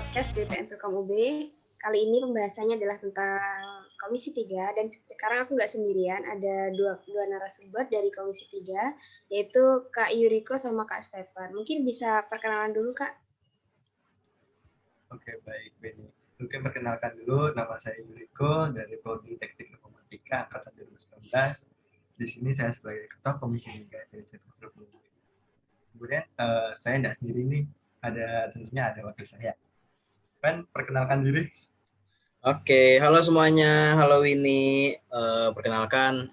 podcast DPM Filkom UB. Kali ini pembahasannya adalah tentang Komisi 3, dan sekarang aku nggak sendirian, ada dua narasumber dari Komisi 3, yaitu Kak Yuriko sama Kak Stefan. Mungkin bisa perkenalan dulu, Kak. Oke, baik, Benny. Mungkin perkenalkan dulu, nama saya Yuriko dari Prodi Teknik Informatika Angkatan 2019. Di sini saya sebagai Ketua Komisi 3 dari Teknik Informatika. Kemudian saya tidak sendiri nih, tentunya ada wakil saya. Ben, perkenalkan diri. Oke, halo semuanya, halo Winnie. Perkenalkan,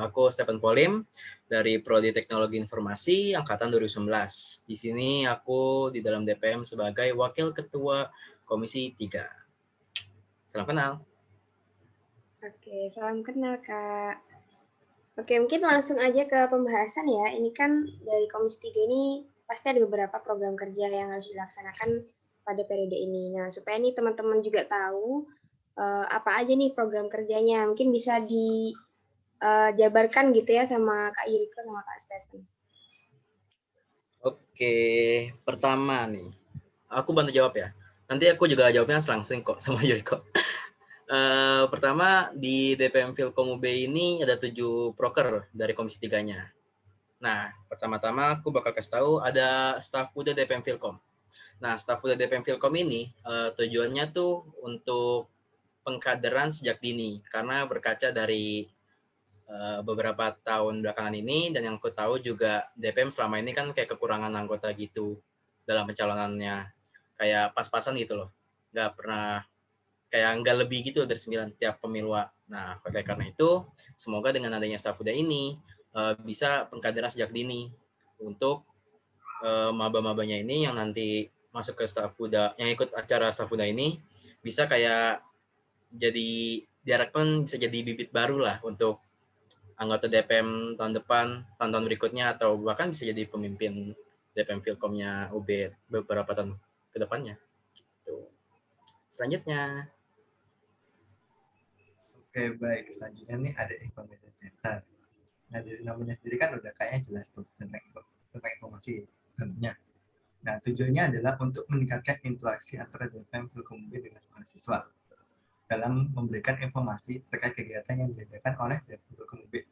aku Stephen Polim dari Prodi Teknologi Informasi Angkatan 2019. Di sini aku di dalam DPM sebagai Wakil Ketua Komisi 3. Salam kenal. Oke, salam kenal, Kak. Oke, mungkin langsung aja ke pembahasan ya. Ini kan dari Komisi 3 ini pasti ada beberapa program kerja yang harus dilaksanakan pada periode ini. Nah, supaya nih teman-teman juga tahu apa aja nih program kerjanya. Mungkin bisa dijabarkan gitu ya sama Kak Yuriko sama Kak Stephen. Oke, pertama nih, aku bantu jawab ya. Nanti aku juga jawabnya langsung kok sama Yuriko. Pertama, di DPM Filkom UB ini ada 7 proker dari Komisi 3-nya. Nah, pertama-tama aku bakal kasih tahu ada staf muda DPM Filkom. Nah, staf muda DPM Filkom ini tujuannya tuh untuk pengkaderan sejak dini, karena berkaca dari beberapa tahun belakangan ini, dan yang aku tahu juga DPM selama ini kan kayak kekurangan anggota gitu dalam pencalonannya, kayak pas-pasan gitu loh, nggak lebih gitu dari 9 tiap pemilu. Nah, oleh karena itu, semoga dengan adanya staf muda ini bisa pengkaderan sejak dini untuk maba-mabanya ini yang nanti masuk ke staf muda, yang ikut acara staf muda ini bisa kayak jadi diharapkan bisa jadi bibit baru lah untuk anggota DPM tahun depan, tahun-tahun berikutnya, atau bahkan bisa jadi pemimpin DPM Filkomnya UB beberapa tahun ke depannya. Gitu. Selanjutnya. Oke, baik. Selanjutnya nih ada information center. Nah, dari namanya sendiri kan udah kayaknya jelas tuh tentang informasi tentunya. Nah, tujuannya adalah untuk meningkatkan interaksi antara DPM Filkom UB dengan mahasiswa dalam memberikan informasi terkait kegiatan yang diadakan oleh DPM Filkom UB,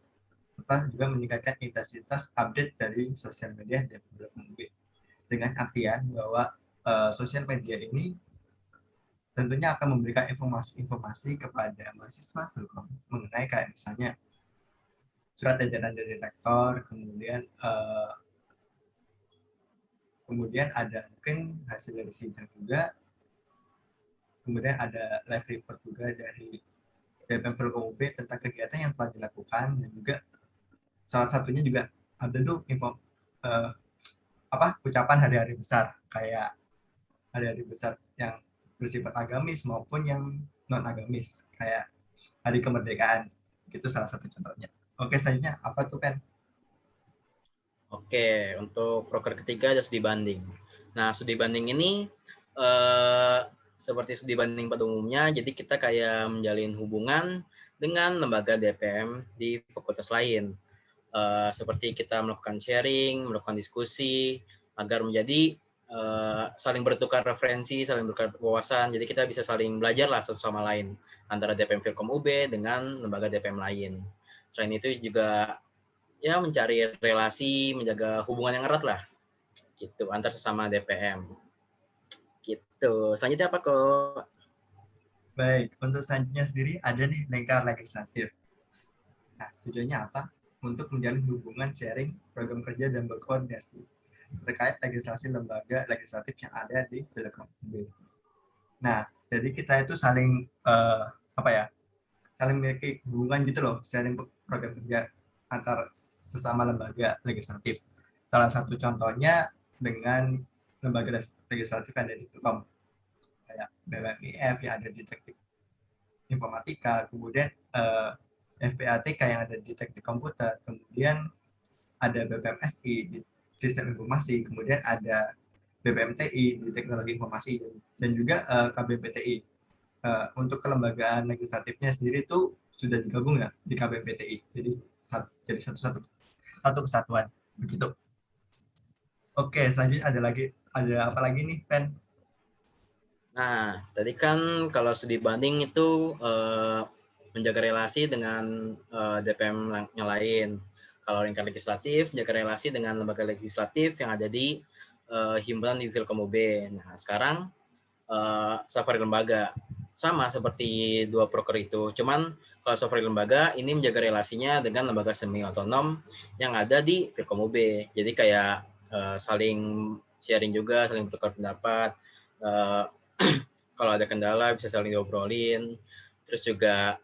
serta juga meningkatkan intensitas update dari sosial media DPM Filkom UB. Dengan artian bahwa sosial media ini tentunya akan memberikan informasi-informasi kepada mahasiswa Filkom mengenai kayak misalnya surat edaran dari rektor, kemudian ada mungkin hasil dari sidang juga, kemudian ada live report juga dari DPM Filkom UB tentang kegiatan yang telah dilakukan, dan juga salah satunya juga ada tuh ucapan hari-hari besar, kayak hari-hari besar yang bersifat agamis maupun yang non agamis, kayak hari kemerdekaan. Itu salah satu contohnya. Oke, selanjutnya apa tuh, Pen? Oke, untuk proker ketiga ada studi banding. Nah, studi banding ini seperti studi banding pada umumnya, jadi kita kayak menjalin hubungan dengan lembaga DPM di fakultas lain. Seperti kita melakukan sharing, melakukan diskusi, agar menjadi saling bertukar referensi, saling bertukar wawasan, jadi kita bisa saling belajar lah satu sama lain, antara DPM Filkom UB dengan lembaga DPM lain. Selain itu juga ya mencari relasi, menjaga hubungan yang erat lah gitu antar sesama DPM gitu. Selanjutnya apa kok? Baik, untuk selanjutnya sendiri ada nih lingkar legislatif. Nah, tujuannya apa? Untuk menjalin hubungan, sharing, program kerja, dan berkoordinasi terkait legislasi lembaga legislatif yang ada di Filkom UB. Nah, jadi kita itu saling saling memiliki hubungan gitu loh, sharing program kerja antar sesama lembaga legislatif. Salah satu contohnya dengan lembaga legislatif yang ada di Filkom, kayak BWMIF yang ada di Teknik Informatika, kemudian FPATK yang ada di Teknik Komputer, kemudian ada BPMSI di Sistem Informasi, kemudian ada BPMTI di Teknologi Informasi, dan juga KBPTI. Untuk kelembagaan legislatifnya sendiri itu sudah digabung ya di KBPTI, jadi satu kesatuan begitu. Oke, selanjutnya ada apa lagi nih, Pen? Nah, tadi kan kalau studi banding itu menjaga relasi dengan DPM yang lain. Kalau lingkar legislatif, menjaga relasi dengan lembaga legislatif yang ada di himpunan di Filkom UB. Nah, sekarang safari lembaga. Sama seperti dua proker itu. Cuman kalau safari lembaga, ini menjaga relasinya dengan lembaga semi otonom yang ada di Filkom UB. Jadi kayak saling sharing juga, saling bertukar pendapat. Kalau ada kendala bisa saling diobrolin. Terus juga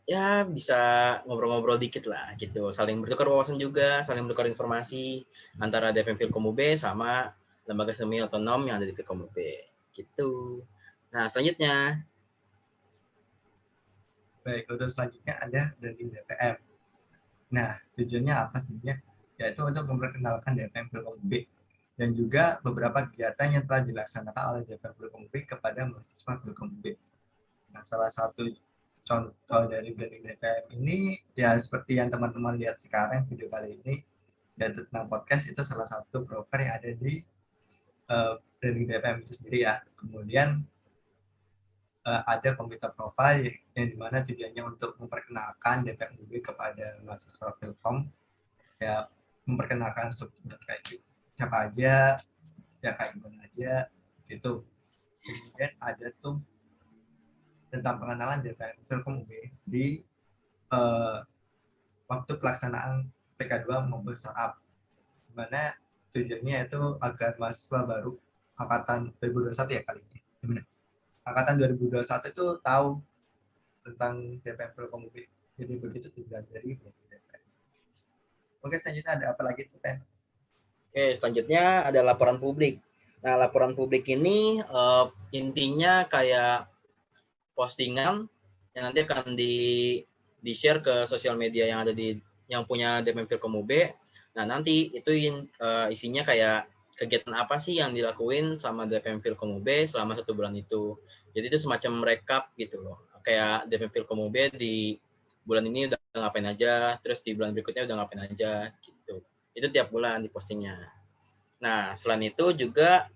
ya bisa ngobrol-ngobrol dikit lah gitu. Saling bertukar wawasan juga, saling bertukar informasi antara DPM Filkom UB sama lembaga semi otonom yang ada di Filkom UB gitu. Nah, selanjutnya. Baik, untuk selanjutnya ada dari DPM. Nah, tujuannya apa sebenarnya? Yaitu untuk memperkenalkan DPM Filkom UB dan juga beberapa kegiatan yang telah dilaksanakan oleh DPM Filkom UB kepada mahasiswa Filkom UB. Nah, salah satu contoh dari branding DPM ini ya seperti yang teman-teman lihat sekarang video kali ini, yaitu tentang podcast, itu salah satu broker yang ada di branding DPM itu sendiri ya. Kemudian ada komputer profile yang dimana tujuannya untuk memperkenalkan DPM UB kepada mahasiswa Filkom, ya memperkenalkan struktur kayak gitu, siapa aja, ya kayak gimana aja gitu. Kemudian ada tuh tentang pengenalan DPM Filkom UB di waktu pelaksanaan PK2 maupun startup, di mana tujuannya itu agar mahasiswa baru angkatan 2021 ya kali ini, angkatan 2021 itu tahu tentang DPM Filkom UB. Jadi begitu tujuan dari DPM. Oke, selanjutnya ada apa lagi tuh, Pen? Oke, selanjutnya ada laporan publik. Nah, laporan publik ini intinya kayak postingan yang nanti akan di-share ke sosial media yang ada di yang punya DPM Filkom UB. Nah, nanti itu isinya kayak kegiatan apa sih yang dilakuin sama DPM Filkom UB selama 1 bulan itu. Jadi itu semacam recap gitu loh. Kayak DPM Filkom UB di bulan ini udah ngapain aja, terus di bulan berikutnya udah ngapain aja gitu. Itu tiap bulan dipostingnya. Nah, selain itu juga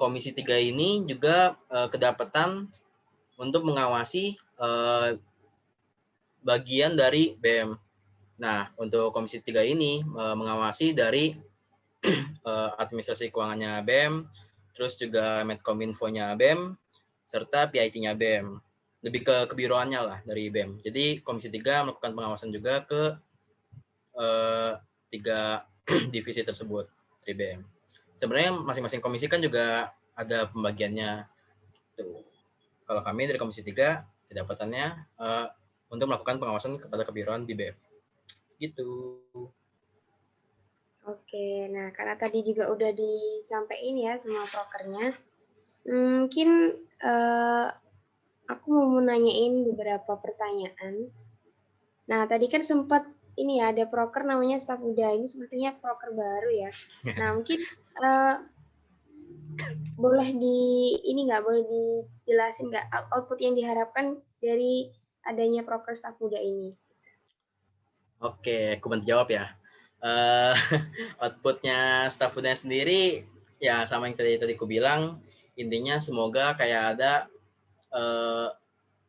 Komisi 3 ini juga kedapatan untuk mengawasi bagian dari BEM. Nah, untuk Komisi 3 ini mengawasi dari administrasi keuangannya BEM, terus juga Medkominfo-nya BEM, serta PIT-nya BEM. Lebih ke kebiroannya lah dari BEM. Jadi Komisi 3 melakukan pengawasan juga ke 3 divisi tersebut dari BEM. Sebenarnya masing-masing komisi kan juga ada pembagiannya. Gitu. Kalau kami dari Komisi 3, kedapatannya untuk melakukan pengawasan kepada kebiroan di BEM. Gitu. Oke, nah karena tadi juga udah disampaikan ya semua prokernya, mungkin aku mau nanyain beberapa pertanyaan. Nah, tadi kan sempat ini ya, ada proker namanya staf muda, ini sepertinya proker baru ya. Nah, mungkin boleh boleh dijelasin nggak output yang diharapkan dari adanya proker staf muda ini? Oke, aku bantu jawab ya. Outputnya staf muda sendiri ya sama yang tadi aku bilang, intinya semoga kayak ada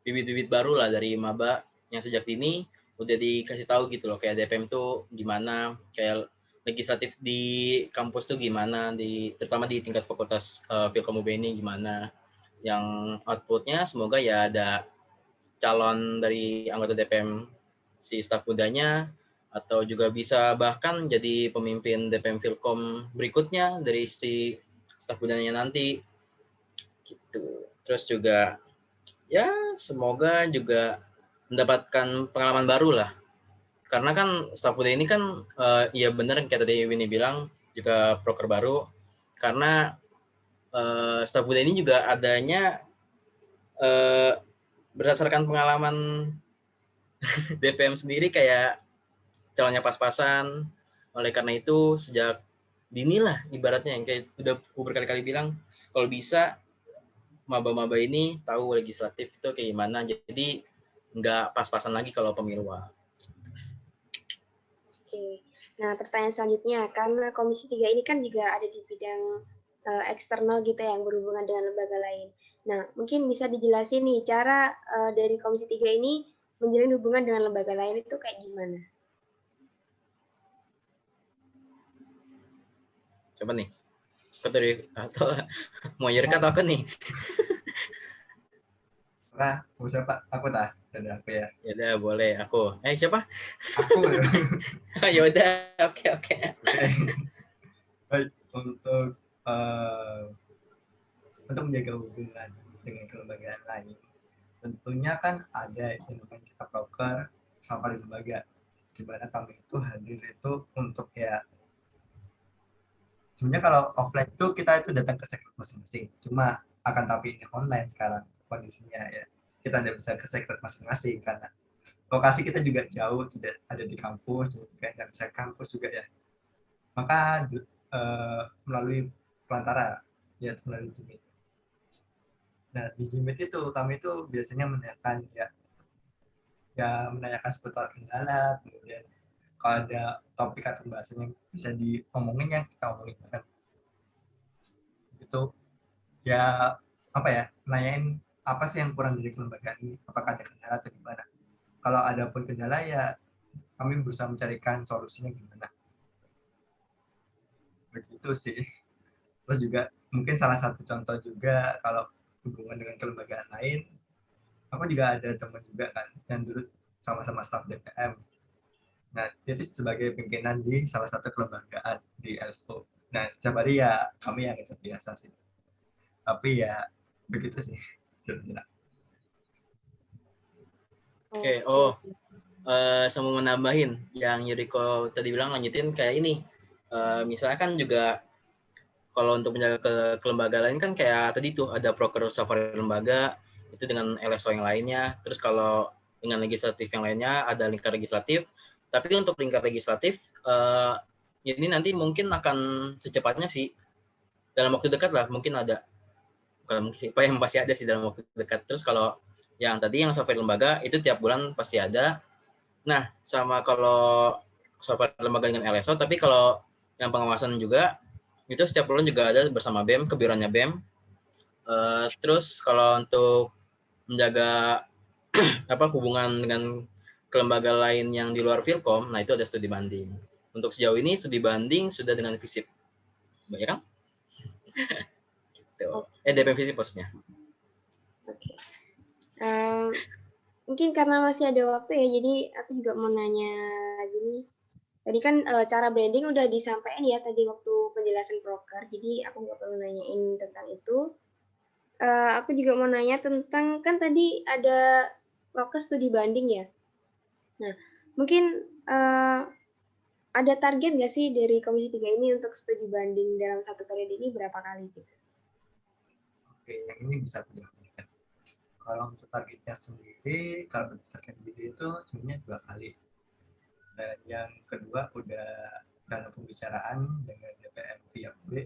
bibit-bibit baru lah dari maba yang sejak dini udah dikasih tahu gitu loh, kayak DPM tuh gimana, kayak legislatif di kampus tuh gimana, terutama di tingkat fakultas Filkom UB ini gimana. Yang outputnya semoga ya ada calon dari anggota DPM si staf mudanya, atau juga bisa bahkan jadi pemimpin DPM Filkom berikutnya dari si staf mudanya nanti gitu. Terus juga ya semoga juga mendapatkan pengalaman baru lah, karena kan staf muda ini kan ya benar kayak tadi Winnie bilang juga proker baru, karena staf muda ini juga adanya berdasarkan pengalaman DPM sendiri kayak calonnya pas-pasan. Oleh karena itu sejak dini lah ibaratnya, yang kayak udah aku berkali-kali bilang, kalau bisa maba-maba ini tahu legislatif itu kayak gimana, jadi nggak pas-pasan lagi kalau pemilu. Oke. Nah, pertanyaan selanjutnya, karena Komisi 3 ini kan juga ada di bidang eksternal gitu yang berhubungan dengan lembaga lain. Nah, mungkin bisa dijelasin nih cara dari Komisi 3 ini menjalin hubungan dengan lembaga lain itu kayak gimana? Coba nih. Atau mau Yurka atau aku nih? Nah, siapa? Aku dah. Ada aku ya. Ya udah boleh aku. Siapa? Aku. Ya udah, oke. Oke. Baik, untuk menjaga hubungan dengan kelembagaan lain, tentunya kan ada yang namanya kita broker sama lembaga, di mana kami itu hadir itu untuk ya, sebenarnya kalau offline itu kita itu datang ke sekret masing-masing, cuma akan tapi ini online sekarang kondisinya ya, kita tidak bisa ke sekret masing-masing karena lokasi kita juga jauh, tidak ada di kampus, juga nggak bisa kampus juga ya, maka melalui pelantara ya, melalui Jimit. Nah, di Jimit itu kami itu biasanya menanyakan menanyakan seputar kendala, kemudian kalau ada topik atau pembahasan yang bisa diomongin ya kita omongin kan. Itu ya apa ya, nanyain apa sih yang kurang dari kelembagaan ini, apakah ada kendala atau gimana. Kalau ada pun kendala ya kami berusaha mencarikan solusinya gimana. Begitu sih. Terus juga mungkin salah satu contoh juga kalau hubungan dengan kelembagaan lain, aku juga ada teman juga kan yang dulu sama-sama staf DPM. Nah, itu sebagai pimpinan di salah satu kelembagaan di LSO. Nah, setiap hari ya kami yang itu biasa sih. Tapi ya begitu sih. Oke, sama menambahin yang Yuriko tadi bilang, lanjutin kayak ini. Misalnya kan juga kalau untuk menjaga kelembagaan lain kan kayak tadi tuh ada proker safari lembaga itu dengan LSO yang lainnya. Terus kalau dengan legislatif yang lainnya ada lingkar legislatif. Tapi untuk lingkar legislatif ini nanti mungkin akan secepatnya sih dalam waktu dekat lah, mungkin ada. Bukan mungkin sih, yang pasti ada sih dalam waktu dekat. Terus kalau yang tadi yang safari lembaga itu tiap bulan pasti ada. Nah, sama kalau safari lembaga dengan LSO, tapi kalau yang pengawasan juga itu setiap bulan juga ada bersama BEM, kebiruannya BEM. Terus kalau untuk menjaga hubungan dengan kelembaga lain yang di luar Filkom, nah itu ada studi banding. Untuk sejauh ini studi banding sudah dengan FISIP. Banyak kan? Gitu. DPM FISIP maksudnya. Oke. Mungkin karena masih ada waktu ya, jadi aku juga mau nanya lagi nih. Tadi kan cara branding udah disampaikan ya tadi waktu penjelasan broker, jadi aku nggak perlu nanyain tentang itu. Aku juga mau nanya tentang, kan tadi ada broker studi banding ya. Nah, mungkin ada target nggak sih dari Komisi 3 ini untuk studi banding dalam satu periode ini berapa kali gitu? Oke, yang ini bisa dilakukan. Kalau untuk targetnya sendiri, kalau berdasarkan video itu sebenarnya 2 kali. Dan yang kedua udah dalam pembicaraan dengan DPM via B,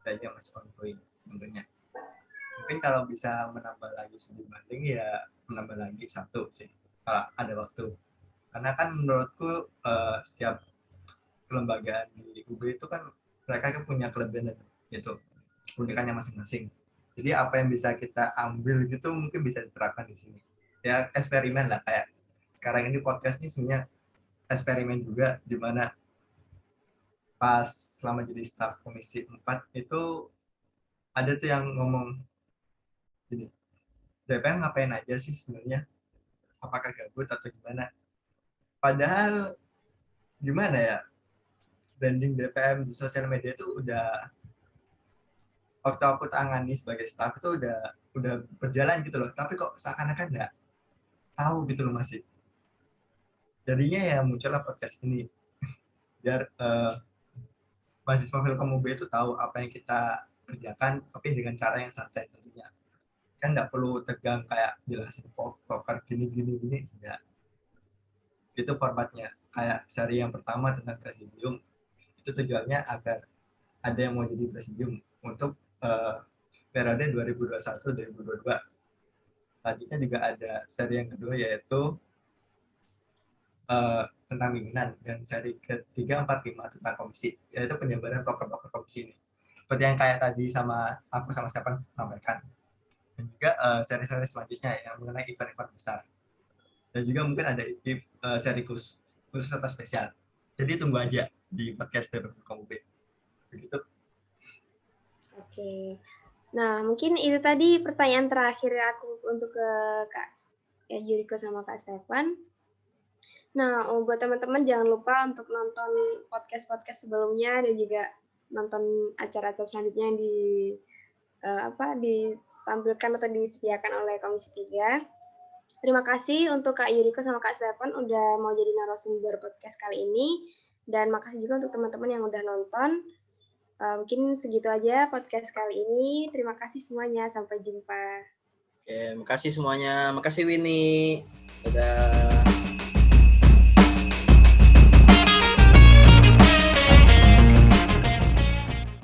dan yang masih ongoing tentunya. Mungkin kalau bisa menambah lagi studi banding ya menambah lagi satu sih, kalau ada waktu. Karena kan menurutku setiap kelembagaan di UB itu kan mereka kan punya kelebihan gitu, keunikannya masing-masing. Jadi apa yang bisa kita ambil gitu mungkin bisa diterapkan di sini. Ya eksperimen lah, kayak sekarang ini podcast ini sebenarnya eksperimen juga, di mana pas selama jadi staf Komisi 4 itu ada tuh yang ngomong gini, DPM ngapain aja sih sebenarnya? Apakah gabut atau gimana? Padahal gimana ya, branding DPM di sosial media itu udah, waktu aku tangani sebagai staff itu udah berjalan gitu loh, tapi kok seakan-akan nggak tahu gitu loh masih. Jadinya ya muncullah podcast ini biar mahasiswa Filkom UB itu tahu apa yang kita kerjakan, tapi dengan cara yang santai tentunya. Kan nggak perlu tegang kayak jelasin poker gini enggak. Itu formatnya. Kayak seri yang pertama tentang presidium, itu tujuannya agar ada yang mau jadi presidium untuk periode 2021-2022. Selanjutnya juga ada seri yang kedua yaitu tentang pimpinan, dan seri ketiga, 4, 5 tentang komisi, yaitu penjabaran proker komisi ini. seperti yang kayak tadi sama aku sama Stefan sampaikan. Dan juga seri-seri selanjutnya yang mengenai event-event besar. Dan juga mungkin ada seri khusus atau spesial. Jadi tunggu aja di podcast DPP. Begitu. Oke. Nah, mungkin itu tadi pertanyaan terakhir aku untuk ke Kak Yuriko sama Kak Stefan. Nah, buat teman-teman jangan lupa untuk nonton podcast-podcast sebelumnya dan juga nonton acara-acara selanjutnya yang ditampilkan atau disediakan oleh Komisi 3. Terima kasih untuk Kak Yuriko sama Kak Stefan udah mau jadi narasumber podcast kali ini. Dan makasih juga untuk teman-teman yang udah nonton. Mungkin segitu aja podcast kali ini. Terima kasih semuanya. Sampai jumpa. Oke, makasih semuanya. Makasih Winnie. Dadah.